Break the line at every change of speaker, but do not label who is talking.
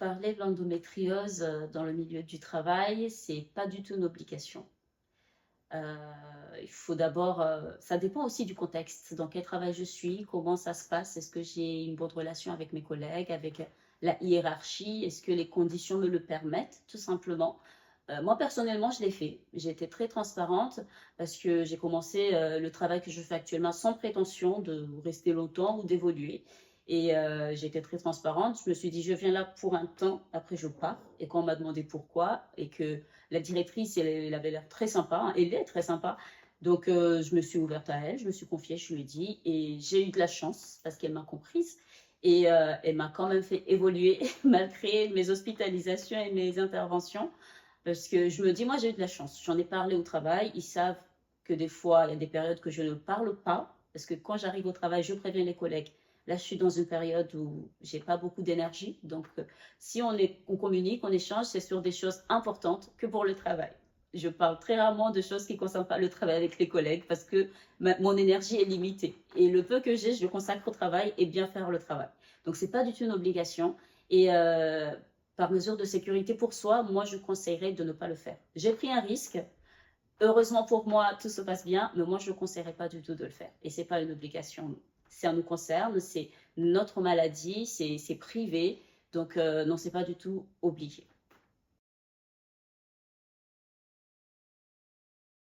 Parler de l'endométriose, dans le milieu du travail, c'est pas du tout une obligation. Heu, il faut d'abord, ça dépend aussi du contexte, dans quel travail je suis, comment ça se passe, est-ce que j'ai une bonne relation avec mes collègues, avec la hiérarchie, est-ce que les conditions me le permettent, tout simplement. Moi personnellement, je l'ai fait. J'ai été très transparente parce que j'ai commencé, le travail que je fais actuellement sans prétention de rester longtemps ou d'évoluer et j'ai été très transparente. Je me suis dit: «Je viens là pour un temps, après je pars» et quand on m'a demandé pourquoi et que la directrice, elle avait l'air très sympa, hein, elle est très sympa. Donc je me suis ouverte à elle, je me suis confiée, je lui ai dit et j'ai eu de la chance parce qu'elle m'a comprise et elle m'a quand même fait évoluer malgré mes hospitalisations et mes interventions. Parce que je me dis: «Moi, j'ai eu de la chance». J'en ai parlé au travail, ils savent que des fois, il y a des périodes que je ne parle pas, parce que quand j'arrive au travail, je préviens les collègues. Là, je suis dans une période où j'ai pas beaucoup d'énergie, donc si on communique, on échange, c'est sur des choses importantes que pour le travail. Je parle très rarement de choses qui ne concernent pas le travail avec les collègues parce que mon énergie est limitée et le peu que j'ai, je le consacre au travail et bien faire le travail. Donc c'est pas du tout une obligation et par mesure de sécurité pour soi, moi je conseillerais de ne pas le faire. J'ai pris un risque. Heureusement pour moi, tout se passe bien, mais moi je ne conseillerais pas du tout de le faire. Et c'est pas une obligation. Ça nous concerne, c'est notre maladie, c'est privé. Donc non, c'est pas du tout obligé.